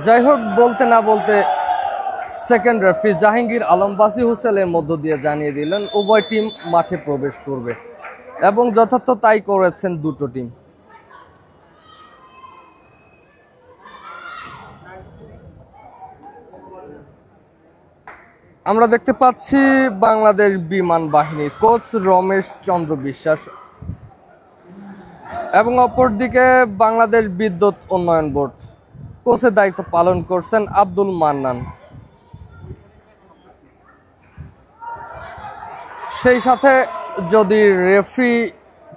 যাই হোক, বলতে না বলতে সেকেন্ড রেফারি জাহাঙ্গীর আলম বাসি হুসেনের মধ্য দিয়ে জানিয়ে দিলেন উভয় টিম মাঠে প্রবেশ করবে এবং যথার্থ তাই করেছেন দুটো টিম। আমরা দেখতে পাচ্ছি বাংলাদেশ বিমান বাহিনীর কোচ রমেশ চন্দ্র বিশ্বাস এবং অপরদিকে বাংলাদেশ বিদ্যুৎ উন্নয়ন বোর্ড কোচের দায়িত্ব পালন করছেন আব্দুল মান্নান। সেই সাথে যদি রেফারি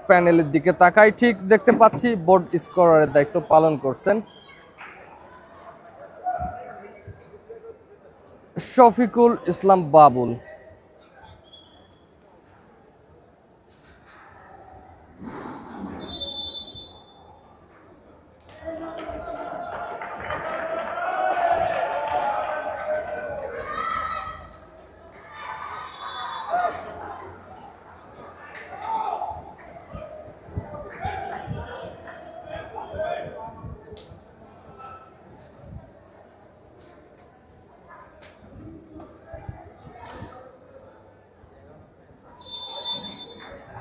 প্যানেলের দিকে তাকাই, ঠিক দেখতে পাচ্ছি বোর্ড স্কোরারের দায়িত্ব পালন করছেন শফিকুল ইসলাম বাবুল।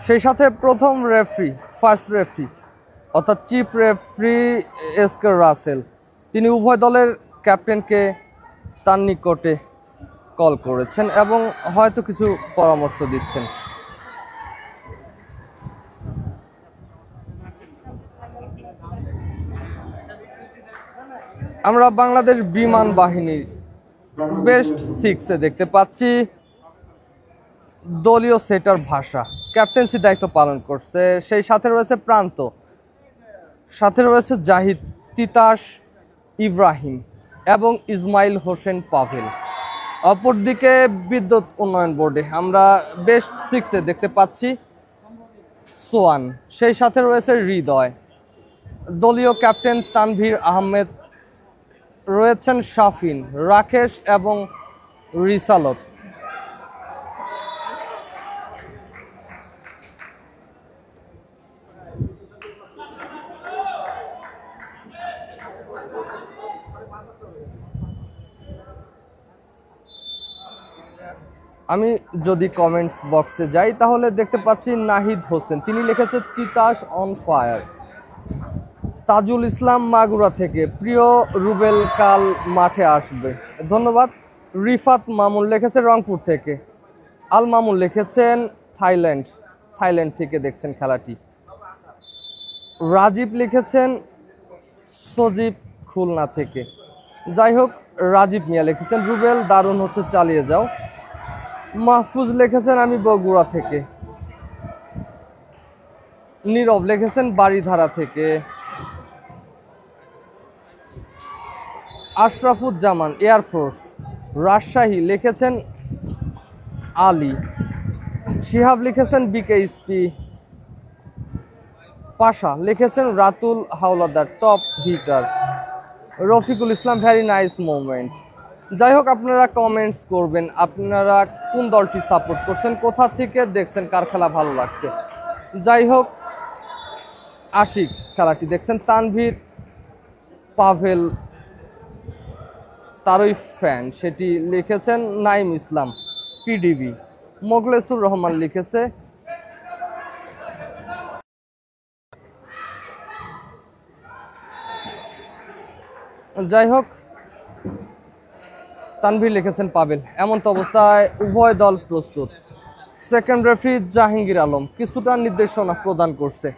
সেই সাথে প্রথম রেফারি, ফার্স্ট রেফারি অর্থাৎ চিফ রেফারি এসকে রাসেল, তিনি উভয় দলের ক্যাপ্টেনকে তার নিকটে কল করেছেন এবং হয়তো কিছু পরামর্শ দিচ্ছেন। আমরা বাংলাদেশ বিমান বাহিনীর বেস্ট সিক্সে দেখতে পাচ্ছি দলীয় সেটার ভাষা ক্যাপ্টেন্সি দায়িত্ব পালন করছে। সেই সাথে রয়েছে প্রান্ত, সাথে রয়েছে জাহিদ, তিতাস, ইব্রাহিম এবং ইসমাইল হোসেন পাভেল। অপরদিকে বিদ্যুৎ উন্নয়ন বোর্ডে আমরা বেস্ট সিক্সে দেখতে পাচ্ছি সোয়ান, সেই সাথে রয়েছে হৃদয়, দলীয় ক্যাপ্টেন তানভীর আহমেদ, রয়েছেন শাফিন, রাকেশ এবং রিসালত। আমি যদি কমেন্টস বক্সে যাই তাহলে দেখতে পাচ্ছি নাহিদ হোসেন, তিনি লিখেছে তিতাস অন ফায়ার। তাজুল ইসলাম মাগুরা থেকে, প্রিয় রুবেল কাল মাঠে আসবে, ধন্যবাদ। রিফাত মামুন লিখেছে রংপুর থেকে। আল মামুন লিখেছেন থাইল্যান্ড থেকে দেখছেন খেলাটি। রাজীব লিখেছেন সজীব খুলনা থেকে। যাই হোক, রাজীব মিয়া লিখেছেন রুবেল দারুণ হচ্ছে, চালিয়ে যাও। মাহফুজ লিখেছেন আমি বগুড়া থেকে। নীরব লিখেছেন বাড়িধারা থেকে। আশরাফুজ্জামান এয়ারফোর্স রাজশাহী লিখেছেন আলী। শিহাব লিখেছেন বিকেএসপি। পাশা লিখেছেন Ratul Howlader top heater. Rafiqul Islam very nice moment. যাই হোক, আপনারা কমেন্টস করবেন আপনারা কোন দলটি সাপোর্ট করছেন, কোথা থেকে দেখছেন, কার খেলা ভালো লাগছে। যাই হোক, আশিক খেলাটি দেখছেন, তানভীর পাভেল তারই ফ্যান, সেটি লিখেছেন নাইম ইসলাম পিডিবি। মোগলেসুর রহমান লিখেছে যাই হোক, তানভীর লিখেছেন পাবেল। এমন তো অবস্থায় উভয় দল প্রস্তুত। সেকেন্ড রেফারি জাহাঙ্গীর আলম কিছুটা নির্দেশনা প্রদান করছে।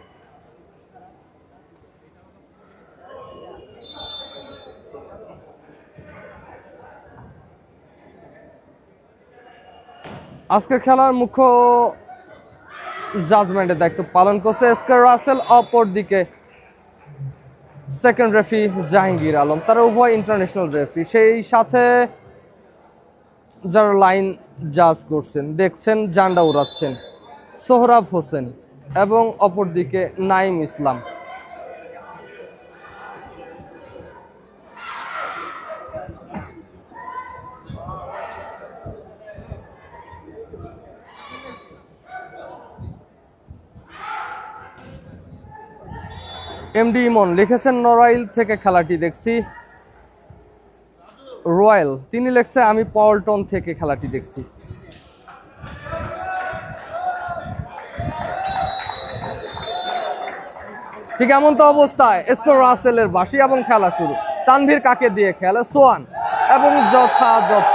আজকের খেলার মুখ্য জাজমেন্টের দায়িত্ব পালন করছে এসকে রাসেল, অপরদিকে সেকেন্ড রেফারি জাহাঙ্গীর আলম, তারা উভয় ইন্টারন্যাশনাল রেফারি। সেই সাথে যারা লাইন জাজ করছেন দেখছেন জান্ডা উড়াচ্ছেন সোহরাব হোসেন এবং অপরদিকে নাইম ইসলাম। এমডি ইমন লিখেছেন নড়াইল থেকে খেলাটি দেখছি। রয়্যাল তিনি লিখছে আমি পল্টন থেকে খেলাটি দেখছি। ঠিক এমন তো অবস্থায় স্কোর রাসেলের বাঁশি এবং খেলা শুরু। তানভীর কাকে দিয়ে খেলে? সোয়ান, এবং যথাযথ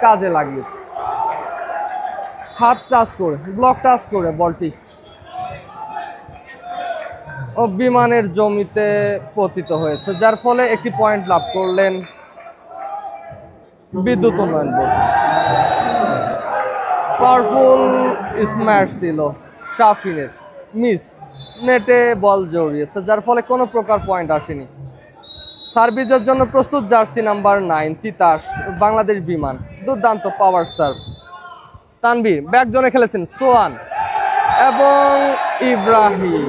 কাজে লাগিয়েছে। হাত টাচ করে, ব্লক টাচ করে বলটি বিমানের জমিতে পতিত হয়েছে, যার ফলে একটি পয়েন্ট লাভ করলেন বিদ্যুৎ উন্নয়ন বোর্ড। পাওয়ারফুল স্ম্যাশ ছিল শাফিনের, মিস, নেটে বল জড়িয়েছে, যার ফলে কোনো প্রকার পয়েন্ট আসেনি। সার্ভিসের জন্য প্রস্তুত জার্সি নাম্বার 9 তিতাস, বাংলাদেশ বিমান। দুর্দান্ত পাওয়ার সার্ভ। তানভীর ব্যাক জোনে খেলেছেন সোয়ান এবং ইব্রাহিম।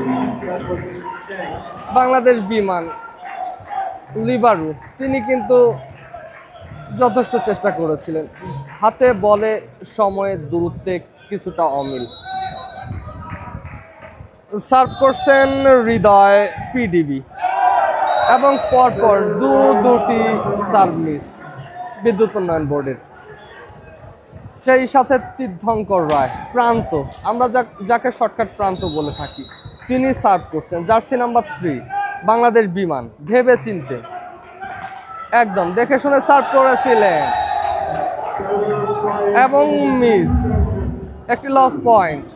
বাংলাদেশ বিমান লিবারু তিনি কিন্তু যথেষ্ট চেষ্টা করেছিলেন। হাতে বলে সময়ের দূরত্বে কিছুটা অমিল। সার্ভ করছেন হৃদয় পিডিবি এবং পরপর দুটি সার্ভ মিস বিদ্যুৎ উন্নয়ন বোর্ডের। সেই সাথে তীর্থঙ্কর রায় প্রান্ত, আমরা যাকে শর্টকাট প্রান্ত বলে থাকি, তিনি সার্ভ করছেন জার্সি নাম্বার 3 বাংলাদেশ বিমান। ভেবে চিনতে একদম দেখে শুনে সার্ভ করেছিলেন এবং মিস, একটি লস পয়েন্ট।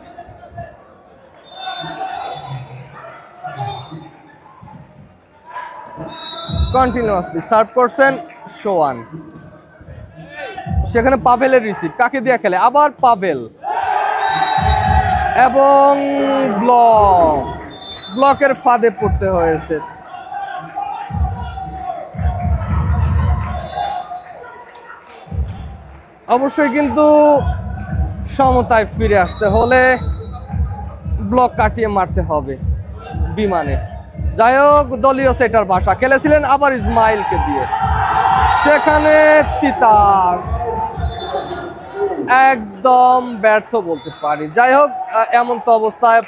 কন্টিনিউয়াসলি সার্ভ করছেন সোয়ান। সেখানে পাভেলের রিসিভ, কাকে দিয়ে খেলে? আবার পাভেল এবং ব্লকের ফাঁদে পড়তে হয়েছে। অবশ্যই কিন্তু সমতায় ফিরে আসতে হলে ব্লক কাটিয়ে মারতে হবে বিমানে। যাই হোক, দলীয় সেটার বাসা খেলেছিলেন আবার ইসমাইলকে দিয়ে, সেখানে তিতাস একদম ব্যর্থ বলতে পারি। যাই হোক, এমন তো অবস্থায়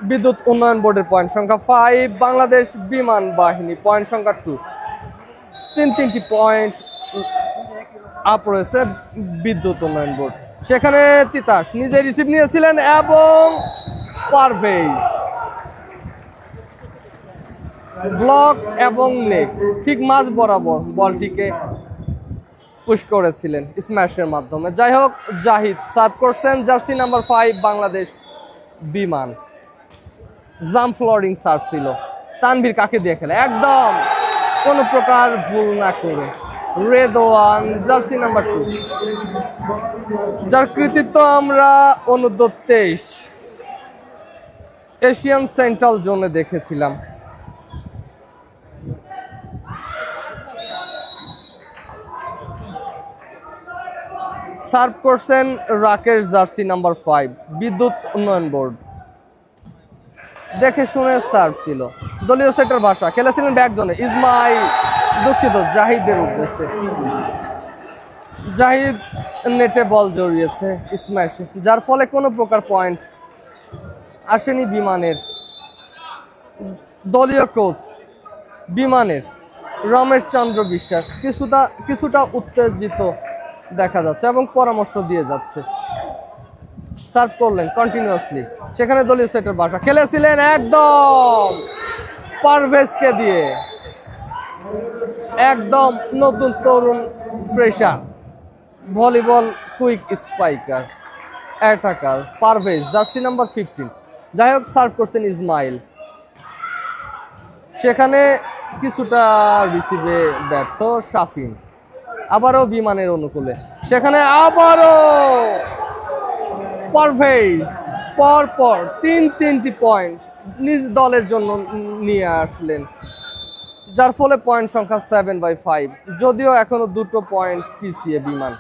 বিদ্যুৎ উন্নয়ন বোর্ডের পয়েন্ট সংখ্যা 5, বাংলাদেশ বিমান বাহিনী পয়েন্ট সংখ্যা 2। তিনটি পয়েন্ট আপ রয়েছে বিদ্যুৎ উন্নয়ন বোর্ড। সেখানে তিতাস নিজে রিসিভ নিয়েছিলেন এবং পারভেজ ব্লক এবং নেট ঠিক মাঝ বরাবর বলটিকে পুশ করেছিলেন স্ম্যাশের মাধ্যমে। যাই হোক, জাহিদ সার্ভ করছেন জার্সি নাম্বার 5 বাংলাদেশ বিমান। জাম্প ফ্লোরিং সার্ভ ছিল। তানভীর কাকে দিয়ে খেলে? একদম কোনো প্রকার ভুল না করে রেদওয়ান জার্সি নাম্বার 2, যার কৃতিত্ব আমরা অনূর্ধ্ব 23 এশিয়ান সেন্ট্রাল জোনে দেখেছিলাম। সার্ভ করছেন রাকেশ জার্সি নাম্বার 5 বিদ্যুৎ উন্নয়ন বোর্ড। দেখে শুনে সার্ভ ছিল। দলীয় সেটার ভাষা খেলেছিলেন ব্যাক জোনে ইসমাইল, দুঃখিত জাহিদের উদ্দেশ্যে। জাহিদ নেটে বল জড়িয়েছে স্ম্যাশে, যার ফলে কোনো প্রকার পয়েন্ট আসেনি বিমানের। দলীয় কোচ বিমানের রমেশ চন্দ্র বিশ্বাস কিছুটা উত্তেজিত দেখা যাচ্ছে এবং পরামর্শ দিয়ে যাচ্ছে। সার্ভ করলেন কন্টিনিউয়াসলি, সেখানে দলীয় সেটের বাসা খেলেছিলেন একদম পারভেজকে দিয়ে। একদম নতুন তরুণ fresher volleyball quick spiker attacker Parvez jersey number 15। যাই হোক, সার্ভ করছেন ইসমাইল। সেখানে কিছুটা রিসিভে ব্যর্থ শাফিন, আবারও বিমানের অনুকূলে। সেখানে আবারও পারভেজ পরপর তিনটি পয়েন্ট নিজ দলের জন্য নিয়ে আসলেন, যার ফলে পয়েন্ট সংখ্যা 7/5, যদিও এখনো 2 পয়েন্ট পিছিয়ে বিমান।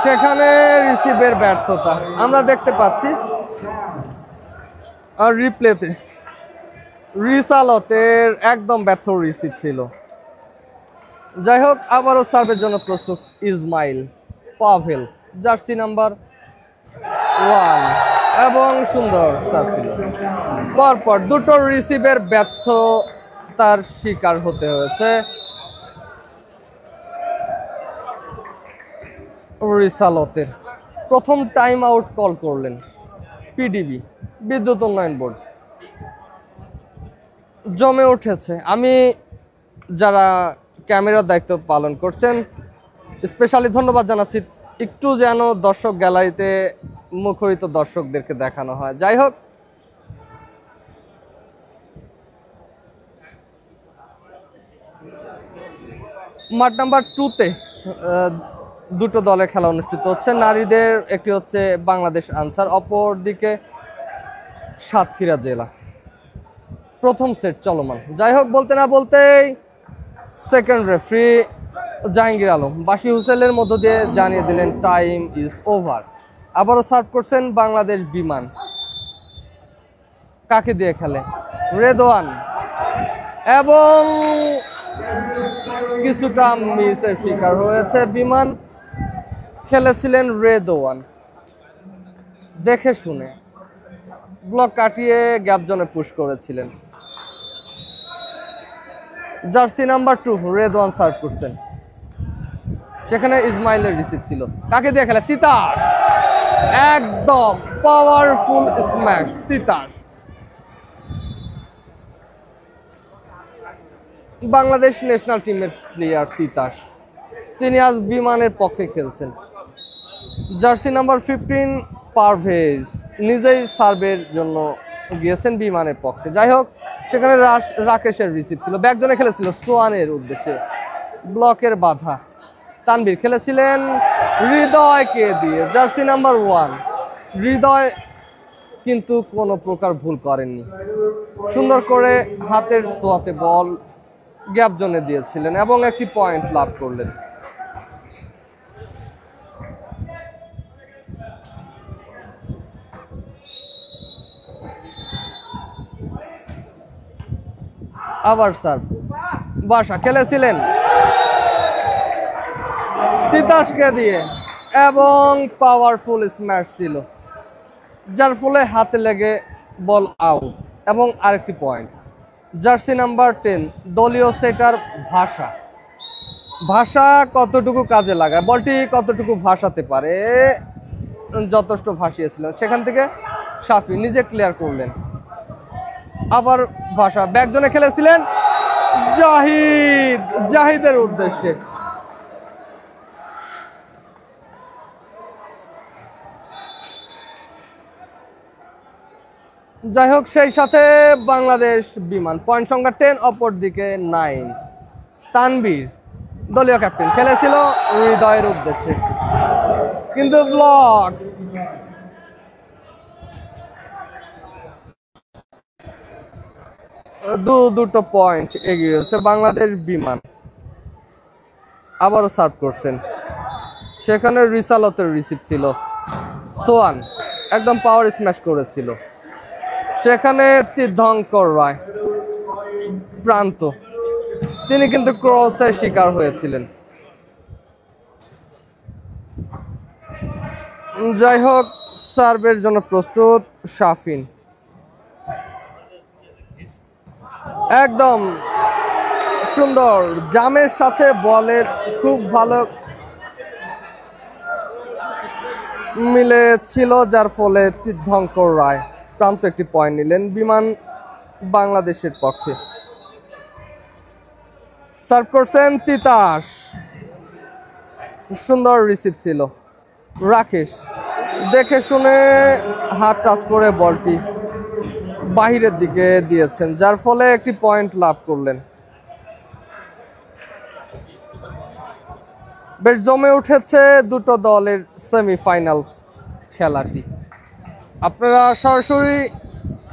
সেখানে রিসিভের ব্যর্থতা আমরা দেখতে পাচ্ছি। আর রিপ্লেতে রিসালতের একদম ব্যর্থ রিসিভ ছিল। যাই হোক, আবারও সার্ভের জন্য প্রস্তুত Ismail Pavel jersey number one এবং সুন্দর সার্ভ ছিল। পরপর দুটো রিসিভের ব্যর্থতার শিকার হতে হয়েছে রিসালতের। প্রথম টাইম আউট কল করলেন পিডিবি, বিদ্যুৎ উন্নয়ন বোর্ড। জমে উঠেছে। আমি যারা ক্যামেরার দায়িত্ব পালন করছেন স্পেশালি ধন্যবাদ জানাচ্ছি। একটু যেন দর্শক গ্যালারিতে মুখরিত দর্শকদেরকে দেখানো হয়। যাই হোক, মাঠ নাম্বার 2-তে দুটো দলের খেলা অনুষ্ঠিত হচ্ছে। নারীদের একটি হচ্ছে বাংলাদেশ আনসার, অপর দিকে সাতক্ষীরা জেলা। প্রথম সেট চলমান। যাই হোক, বলতে না বলতেই সেকেন্ড রেফারি জাহাঙ্গীর আলম বাসি হুসেলের মধ্য দিয়ে জানিয়ে দিলেন টাইম ইজ ওভার। আবারও সার্ভ করছেন বাংলাদেশ বিমান। কাকে দিয়ে খেলে? রেদওয়ান, এবং কিছুটা মিসের শিকার হয়েছে বিমান। খেলেছিলেন রেদওয়ান দেখে শুনে, ব্লক কাটিয়ে গ্যাপ জোনে পুশ করেছিলেন। জার্সি নাম্বার 2 রেদওয়ান সার্ভ করছেন, সেখানে ইসমাইলের রিসিভ ছিল। কাকে দিয়ে খেলে? তিতাস, একদম powerful smash Titas. Bangladesh national টিমের প্লেয়ার তিতাস, তিনি আজ বিমানের পক্ষে খেলছেন। জার্সি নাম্বার 15 পারভেজ নিজেই সার্ভের জন্য গিয়েছেন বিমানের পক্ষে। যাই হোক, সেখানে রাকেশের রিসিভ ছিল, ব্যাকজনে খেলেছিল সোয়ানের উদ্দেশ্যে, ব্লকের বাধা। তানভীর খেলেছিলেন হৃদয়কে দিয়ে, জার্সি নাম্বার 1। হৃদয় কিন্তু কোনো প্রকার ভুল করেননি, সুন্দর করে হাতের ছোঁয়াতে বল গ্যাপ জোনে দিয়েছিলেন এবং একটি পয়েন্ট লাভ করলেন। আবার সার্ভ বাসা খেলেছিলেন তিতাসকে দিয়ে এবং পাওয়ারফুল স্ম্যাশ ছিল, যার ফলে হাতে লেগে বল আউট এবং আরেকটি পয়েন্ট। জার্সি নাম্বার 10 দলীয় সেটার ভাষা। ভাষা কতটুকু কাজে লাগায়, বলটি কতটুকু ভাসাতে পারে, যথেষ্ট ভাসিয়েছিলেন। সেখান থেকে শাফি নিজে ক্লিয়ার করলেন। আবার ভাষা ব্যাকজনে খেলেছিলেন জাহিদের উদ্দেশ্যে। যাই হোক, সেই সাথে বাংলাদেশ বিমান পয়েন্ট সংখ্যা 10, অপর দিকে 9। তানভীর দলীয় ক্যাপ্টেন খেলেছিল হৃদয়ের উদ্দেশ্যে, কিন্তু ব্লক। দুটো পয়েন্ট এগিয়ে গেছে বাংলাদেশ বিমান। আবারও সার্ভ করছেন, সেখানে রিসালতের রিসিভ ছিল। সোয়ান একদম পাওয়ার স্ম্যাশ করেছিল, সেখানে তীর্থঙ্কর রায় প্রান্ত, তিনি কিন্তু ক্রসের শিকার হয়েছিলেন। যাই হোক, সার্ভের জন্য প্রস্তুত শাফিন, একদম সুন্দর জামের সাথে বলের খুব ভালো মিলে ছিল, যার ফলে তীর্থঙ্কর রায় প্রান্ত একটি পয়েন্ট নিলেন বিমান বাংলাদেশের পক্ষে। সার্ভ করছেন তিতাস, সুন্দর রিসিভ ছিল। রাকেশ দেখে শুনে হাত টাচ করে বলটি বাহিরের দিকে দিয়েছেন, যার ফলে একটি পয়েন্ট লাভ করলেন। বেশ জমে উঠেছে দুটো দলের সেমিফাইনাল খেলাটি। আপনারা সরাসরি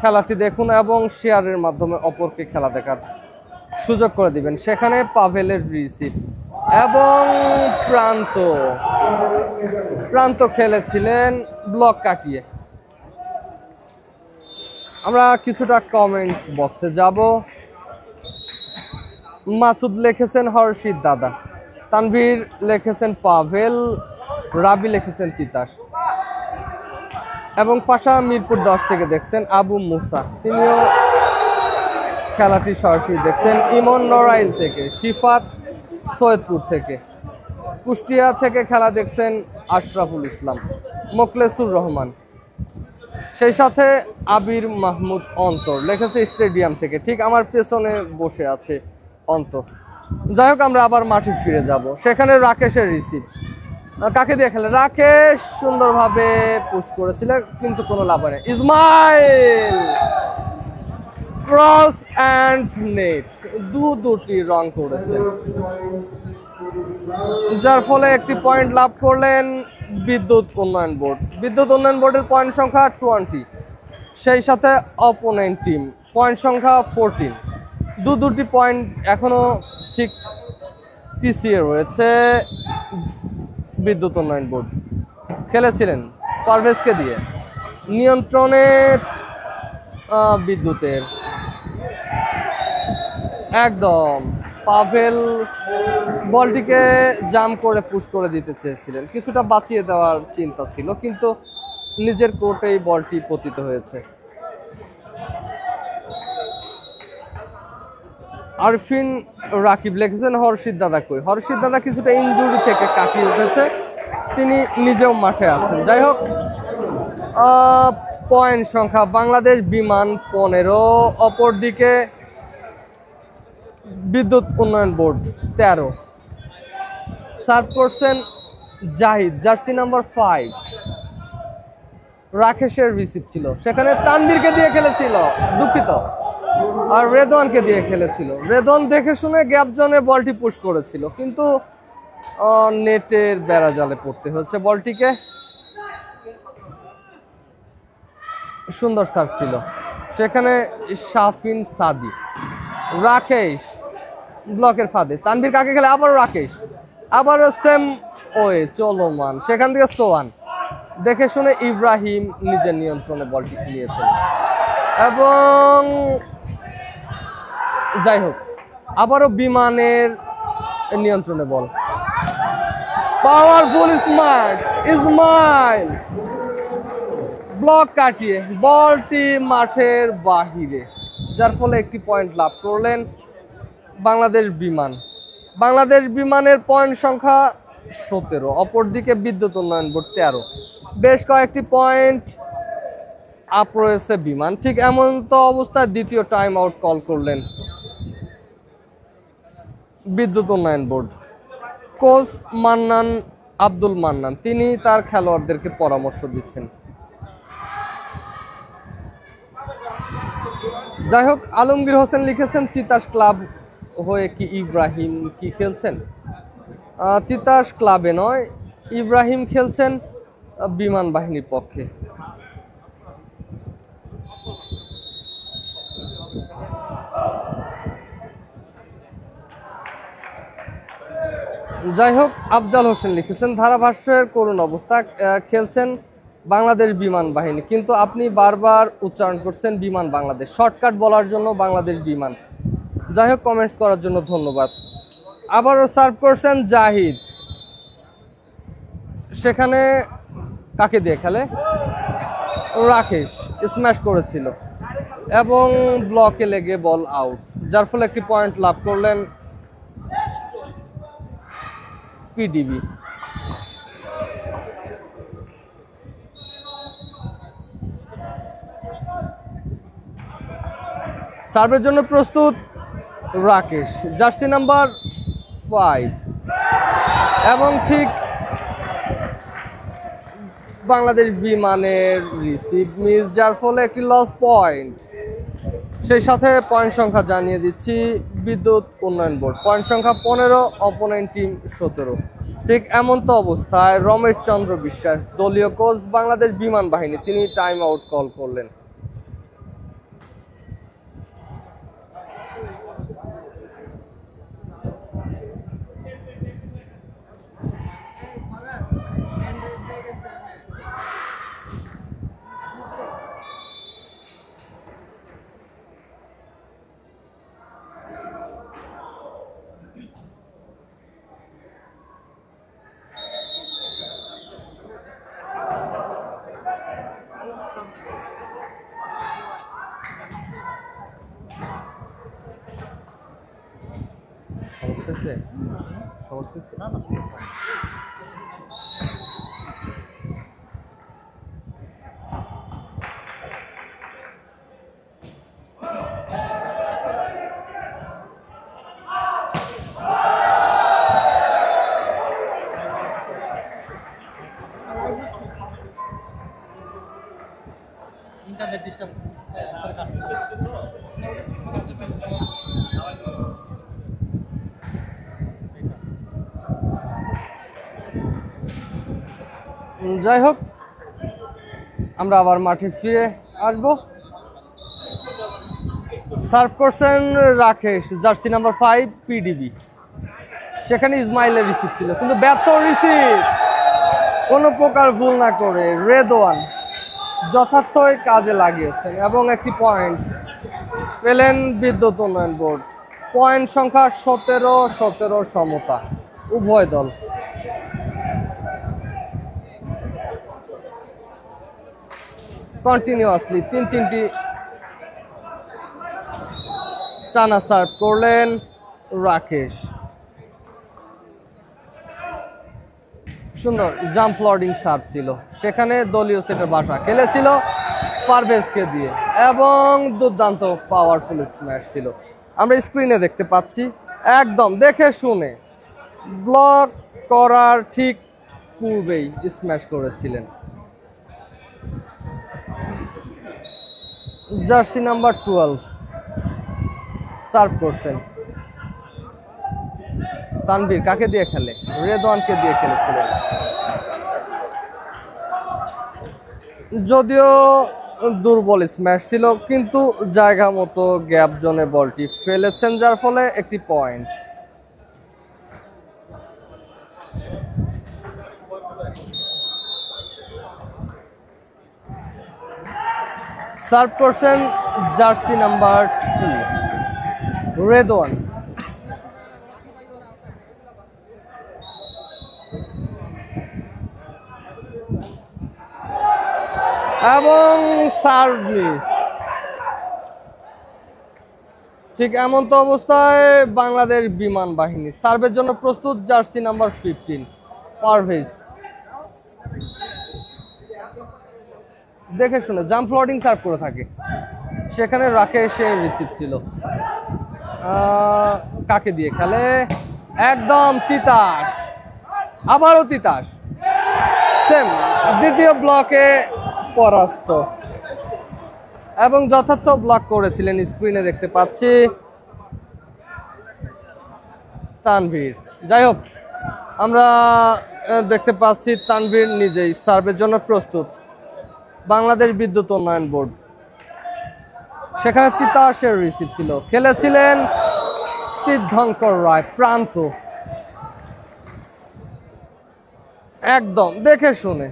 খেলাটি দেখুন এবং শেয়ারের মাধ্যমে অপরকে খেলা দেখার সুযোগ করে দিবেন। সেখানে পাভেলের রিসিভ এবং প্রান্ত খেলেছিলেন ব্লক কাটিয়ে। আমরা কিছুটা কমেন্টস বক্সে যাব। মাসুদ লিখেছেন হর্ষিত দাদা, তানভীর লিখেছেন পাভেল, রাবি লিখেছেন তিতাস। এবং পাশা মিরপুর 10 থেকে দেখছেন আবু মুসা, তিনিও খেলাটি সরাসরি দেখছেন। ইমন নড়াইল থেকে, শিফাত সৈয়দপুর থেকে, কুষ্টিয়া থেকে খেলা দেখছেন আশরাফুল ইসলাম, মোখলেসুর রহমান, সেই সাথে আবির মাহমুদ অন্তর লিখেছে স্টেডিয়াম থেকে, ঠিক আমার পেছনে বসে আছে অন্তর। যাই হোক, আমরা আবার মাঠে ফিরে যাব। সেখানে রাকেশের রিসিভ, কাকে দিয়ে খেলে? রাকেশ সুন্দরভাবে পুশ করেছিল কিন্তু কোনো লাভ হয় না। ইসমাইল ক্রস অ্যান্ড নেট, দুটি রং করেছে, যার ফলে একটি পয়েন্ট লাভ করলেন বিদ্যুৎ উন্নয়ন বোর্ড। বিদ্যুৎ উন্নয়ন বোর্ডের পয়েন্ট সংখ্যা 20, সেই সাথে অপোনেন্ট টিম পয়েন্ট সংখ্যা 14। দুটি পয়েন্ট এখনো ঠিক পিছিয়ে রয়েছে বিদ্যুৎ উন্নয়ন বোর্ড। খেলেছিলেন পারভেজকে দিয়ে, নিয়ন্ত্রণে বিদ্যুতের একদম পাভেল বলটিকে জাম করে পুশ করে দিতে চেয়েছিলেন, কিছুটা বাঁচিয়ে দেওয়ার চিন্তা ছিল, কিন্তু নিজের কোর্টেই বলটি পতিত হয়েছে। আরফিন রাকিব লিখেছেন হর্ষিত দাদা কই? হর্ষিত দাদা কিছুটা ইনজুরি থেকে কাটিয়ে উঠেছে, তিনি নিজেও মাঠে আছেন। যাই হোক, পয়েন্ট সংখ্যা বাংলাদেশ বিমান 15, অপরদিকে বিদ্যুৎ উন্নয়ন বোর্ড 13। সার্ভ করছেন জাহিদ, জার্সি নাম্বার 5। রাকেশের রিসিভ ছিল, সেখানে তানভীরকে দিয়ে খেলেছিল, দুঃখিত, আর রেদওয়ানকে দিয়ে খেলেছিল। রেদওয়ান দেখে শুনে গ্যাপ জোনে বলটি পুশ করেছিল, কিন্তু নেটের বেড়া জালে পড়তে হচ্ছে বলটিকে। সুন্দর সার্ভ ছিল সেখানে শাফিন সাদি। রাকেশ ব্লকের ফাঁদে, তানভীর কাকে খেলে? আবারও রাকেশ, আবারও সেম ওয়ে চলমান, সেখান থেকে সোয়ান দেখে শুনে ইব্রাহিম নিজের নিয়ন্ত্রণে বলটি নিয়েছেন। এবং যাই হোক, আবারও বিমানের নিয়ন্ত্রণে বল, পাওয়ারফুল স্মার্ট ইসমাইল ব্লক কাটিয়ে বলটি মাঠের বাহিরে, যার ফলে একটি পয়েন্ট লাভ করলেন বাংলাদেশ বিমান। বাংলাদেশ বিমানের পয়েন্ট সংখ্যা 17, অপরদিকে বিদ্যুৎ উন্নয়ন বোর্ড 13। বেশ কয়েকটি পয়েন্ট আপ রয়েছে বিমান। ঠিক এমন তো অবস্থায় দ্বিতীয় টাইম আউট কল করলেন বিদ্যুৎ উন্নয়ন বোর্ড। কোচ মান্নান, আব্দুল মান্নান, তিনি তার খেলোয়াড়দেরকে পরামর্শ দিচ্ছেন। যাই হোক, আলমগীর হোসেন লিখেছেন তিতাস ক্লাব হয়ে কি ইব্রাহিম কি খেলছেন? তিতাস ক্লাবে নয়, ইব্রাহিম খেলছেন বিমান বাহিনীর পক্ষে। যাই হোক, আফজাল হোসেন লিখেছেন ধারাভাষ্যের করুণ অবস্থা, খেলছেন বাংলাদেশ বিমান বাহিনী, কিন্তু আপনি বারবার উচ্চারণ করছেন বিমান বাংলাদেশ, শর্টকাট বলার জন্য বাংলাদেশ বিমান। যাই হোক, কমেন্টস করার জন্য ধন্যবাদ। আবারও সার্ভ করছেন জাহিদ, সেখানে কাকে দিয়ে খেলে? রাকেশ স্ম্যাশ করেছিল এবং ব্লকে লেগে বল আউট, যার ফলে একটি পয়েন্ট লাভ করলেন পিডিবি। সার্ভের জন্য প্রস্তুত রাকেশ, জার্সি নাম্বার 5, এবং ঠিক বাংলাদেশ বিমানের রিসিভ মিস, যার ফলে একটি লস পয়েন্ট। সেই সাথে পয়েন্ট সংখ্যা জানিয়ে দিচ্ছি, বিদ্যুৎ উন্নয়ন বোর্ড পয়েন্ট সংখ্যা 15, অপোনেন্ট টিম 17। ঠিক এমন তো অবস্থায় রমেশ চন্দ্র বিশ্বাস, দলীয় কোচ বাংলাদেশ বিমান বাহিনী, তিনি টাইম আউট কল করলেন। সমস্যা হয়েছে? সমস্যা হয়েছে? ইন্টারনেট ডিস্টার্ব করে কাটছে। যাই হোক, আমরা আবার মাঠে ফিরে আসবো। সার্ভ করছেন রাকেশ, জার্সি নাম্বার 5 পিডিবি। সেখানে ইসমাইলের রিসিভ ছিল, কিন্তু ব্যর্থ রিসিভ। কোনো প্রকার ভুল না করে রেদওয়ান যথার্থই কাজে লাগিয়েছেন এবং একটি পয়েন্ট পেলেন বিদ্যুৎ উন্নয়ন বোর্ড। পয়েন্ট সংখ্যা 17-17 সমতা উভয় দল। কন্টিনিউয়াসলি তিনটি টানা সার্ভ করলেন রাকেশ। সুন্দর জাম্প ফ্লোডিং সার্ভ ছিল, সেখানে দলীয় সেটের বাসা খেলেছিল পারভেজকে দিয়ে এবং দুর্দান্ত পাওয়ারফুল স্ম্যাশ ছিল। আমরা স্ক্রিনে দেখতে পাচ্ছি, একদম দেখে শুনে ব্লক করার ঠিক পূর্বেই স্ম্যাশ করেছিলেন। জার্সি নাম্বার 12 সার্ভ করছেন তানভীর। কাকে দিয়ে খেলে? রেদওয়ানকে দিয়ে খেলেছিলেন। যদিও দুর্বল স্ম্যাশ ছিল, কিন্তু জায়গা মতো গ্যাপ জোনে বলটি ফেলেছেন, যার ফলে একটি পয়েন্ট। সার্ভ করছেন জার্সি নাম্বার 2 রেদওয়ান। এবং সার্ভ মিস। ঠিক এমন তো অবস্থায় বাংলাদেশ বিমান বাহিনী সার্ভের জন্য প্রস্তুত। জার্সি নাম্বার 15 পারভেজ দেখে শুনে জাম্প ফ্লোডিং সার্ভ করে থাকে, সেখানে রাকেশের রিসিভ ছিল। কাকে দিয়ে খেলে? একদম তিতাস, আবারও তিতাস, সেম দ্বিতীয় ব্লকে পরাস্ত এবং যথার্থ ব্লক করেছিলেন। স্ক্রিনে দেখতে পাচ্ছি তানভীর। যাই হোক, আমরা দেখতে পাচ্ছি তানভীর নিজেই সার্ভের জন্য প্রস্তুত। বাংলাদেশ বিদ্যুৎ উন্নয়ন বোর্ড, সেখানে তিতাসের রিসিভ ছিল, খেলেছিলেন তীর্থঙ্কর রায় প্রান্ত। একদম দেখে শুনে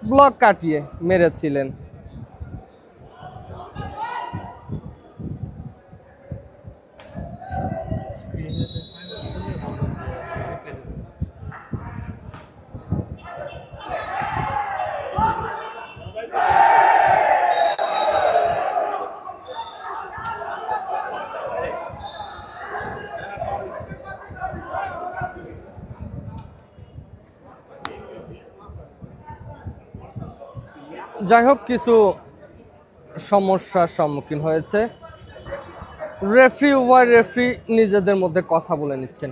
ব্লক কাটিয়ে মেরেছিলেন। যাই হোক, কিছু সমস্যার সম্মুখীন হয়েছে রেফারি। উভয় রেফারি নিজেদের মধ্যে কথা বলে নিচ্ছেন।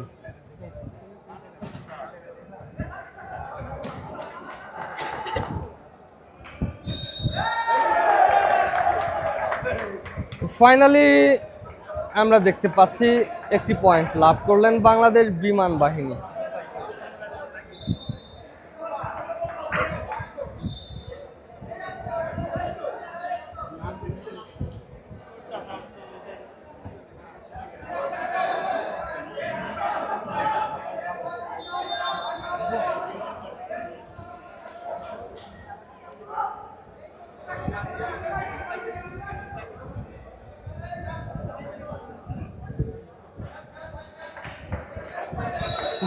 ফাইনালি আমরা দেখতে পাচ্ছি একটি পয়েন্ট লাভ করলেন বাংলাদেশ বিমান বাহিনী।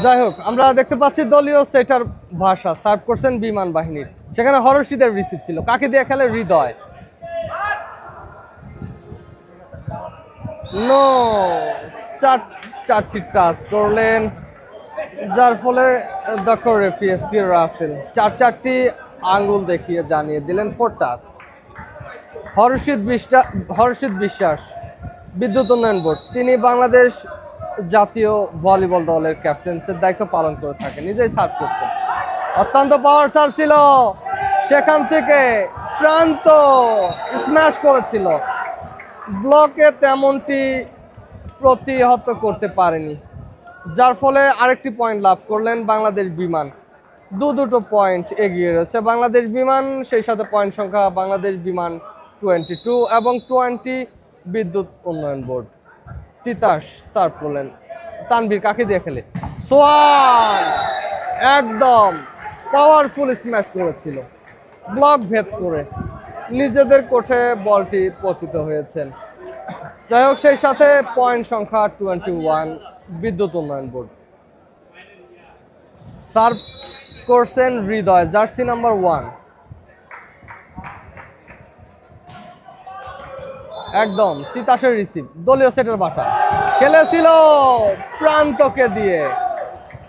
যাই হোক, আমরা দেখতে পাচ্ছি দলীয় সেটার ভাষা সার্ভ করছেন বিমান বাহিনীর, সেখানে হরশিদের রিসিভ ছিল। কাকে দিয়ে খেলে? হৃদয়। নো, 4টি টাচ করলেন, যার ফলে দক্ষ রেফারি এসপি রাসেল 4টি আঙ্গুল দেখিয়ে জানিয়ে দিলেন 4 টাচ। হর্ষিত বিশ্বাস, বিদ্যুৎ উন্নয়ন বোর্ড, তিনি বাংলাদেশ জাতীয় ভলিবল দলের ক্যাপ্টেন্সির দায়িত্ব পালন করে থাকেন, নিজেই সার্ভ করতেন। অত্যন্ত পাওয়ার সার্ভ ছিল, সেখান থেকে প্রান্ত স্ম্যাশ করেছিল, ব্লকে তেমনটি প্রতিহত করতে পারেনি, যার ফলে আরেকটি পয়েন্ট লাভ করলেন বাংলাদেশ বিমান। দুটো পয়েন্ট এগিয়ে রয়েছে বাংলাদেশ বিমান, সেই সাথে পয়েন্ট সংখ্যা বাংলাদেশ বিমান 22 এবং 20 বিদ্যুৎ উন্নয়ন বোর্ড। তিতাস সার্ভ করলেন, তানভীর কাকে দিয়ে খেলে, সোয়ান একদম পাওয়ারফুল স্ম্যাশ করেছিল, ব্লক ভেদ করে নিজেদের কোঠে বলটি পতিত হয়েছেন। যাই হোক, সেই সাথে পয়েন্ট সংখ্যা 21 বিদ্যুৎ উন্নয়ন বোর্ড। সার্ভ করছেন হৃদয়, জার্সি নাম্বার 1। একদম তিতাসের রিসিভ, দলীয় সেটের বাসা, খেলেছিল প্রান্তকে দিয়ে,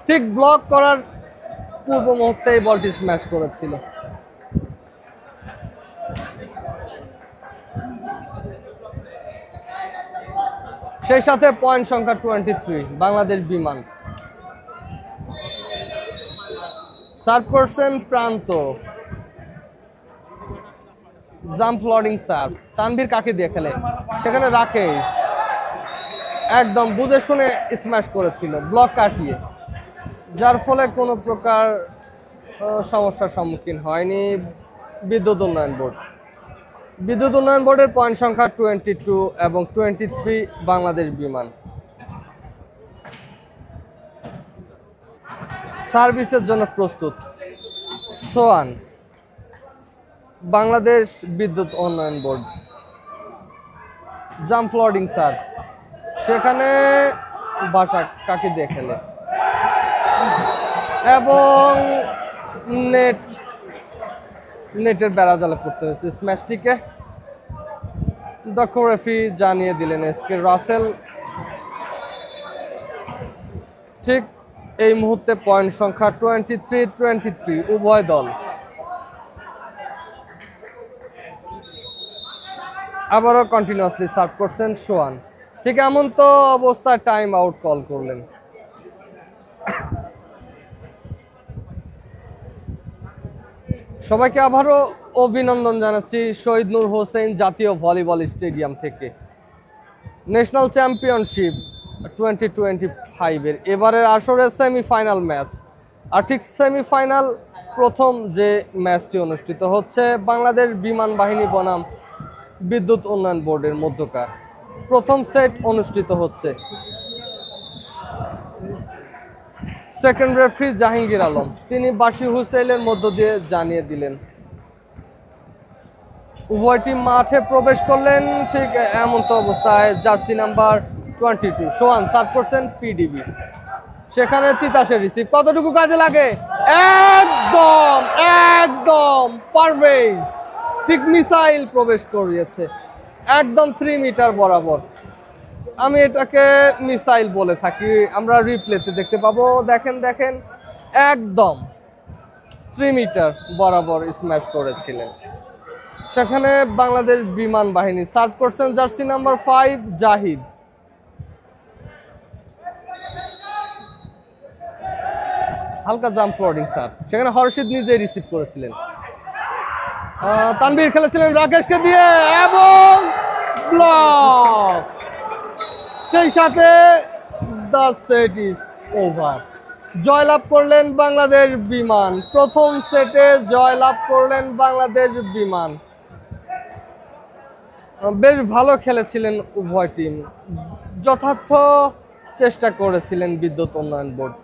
ঠিক ব্লক করার পূর্ব মুহূর্তেই বলটি স্ম্যাশ করেছিল। সেই সাথে পয়েন্ট সংখ্যা 23 বাংলাদেশ বিমান। সার্ভ করছেন প্রান্ত, জাম্প ফ্লোরিং সার্ভ, তানভীর কাকে দিয়ে খেলে, সেখানে রাকেশ একদম বুঝে শুনে স্ম্যাশ করেছিল ব্লক কাটিয়ে, যার ফলে কোনো প্রকার সমস্যার সম্মুখীন হয়নি বিদ্যুৎ উন্নয়ন বোর্ড। বিদ্যুৎ উন্নয়ন বোর্ডের পয়েন্ট সংখ্যা 22 এবং 23 বাংলাদেশ বিমান। সার্ভিসের জন্য প্রস্তুত সোয়ান, বাংলাদেশ বিদ্যুৎ উন্নয়ন বোর্ড। জাম্প ফ্লোরিং সার্ভ, সেখানে বাসা কাকে দিয়ে খেলে এবং নেটের বেড়া জালে পড়তে হয়েছে স্ম্যাশটিকে। দক্ষ রেফারি জানিয়ে দিলেন এসকে রাসেল। ঠিক এই মুহূর্তে পয়েন্ট সংখ্যা 23 উভয় দল। আবারও কন্টিনিউয়াসলি সার্ভ করছেন সোয়ান, ঠিক এমন তো অবস্থায় টাইম আউট কল করলেন। সবাইকে আবারও অভিনন্দন জানাচ্ছি শহীদ নূর হোসেন জাতীয় ভলিবল স্টেডিয়াম থেকে। ন্যাশনাল চ্যাম্পিয়নশিপ 2025-এর এবারের আসরের সেমিফাইনাল ম্যাচ, আর ঠিক সেমিফাইনাল প্রথম যে ম্যাচটি অনুষ্ঠিত হচ্ছে বাংলাদেশ বিমান বাহিনী বনাম বিদ্যুৎ উন্নয়ন বোর্ডের মধ্যকার প্রথম সেট অনুষ্ঠিত হচ্ছে। সেকেন্ড রেফারি জাহাঙ্গীর আলম, তিনি বাসি হুসেইনের মধ্য দিয়ে জানিয়ে দিলেন। উভয় টিম মাঠে প্রবেশ করলেন, ঠিক এমন তো অবস্থায় জার্সি নাম্বার 22 সোয়ান সার্ভ করছেন পিডিবি, সেখানে তিতাসের রিসিভ কতটুকু কাজে লাগে, একদম পারভেজ, ঠিক মিসাইল প্রবেশ করিয়েছে একদম 3 মিটার বরাবর। আমি এটাকে মিসাইল বলে থাকি, আমরা রিপ্লেতে দেখতে পাবো। দেখেন একদম 3 মিটার বরাবর স্ম্যাশ করেছিলেন। সেখানে বাংলাদেশ বিমান বাহিনী সার্ভ করছেন জার্সি নাম্বার 5 জাহিদ। হালকা জাম্প ফ্লোরিং সার্ভ, সেখানে হর্ষিত নিজে রিসিভ করেছিলেন। তানভীর খেলেছিলেন রাকেশকে দিয়ে এবং ব্লক, সেই সাথে দ্য সেট ইজ ওভার। জয়লাভ করলেন বাংলাদেশ বিমান, প্রথম সেটে জয়লাভ করলেন বাংলাদেশ বিমান। বেশ ভালো খেলেছিলেন উভয় টিম, যথার্থ চেষ্টা করেছিলেন বিদ্যুৎ উন্নয়ন বোর্ড।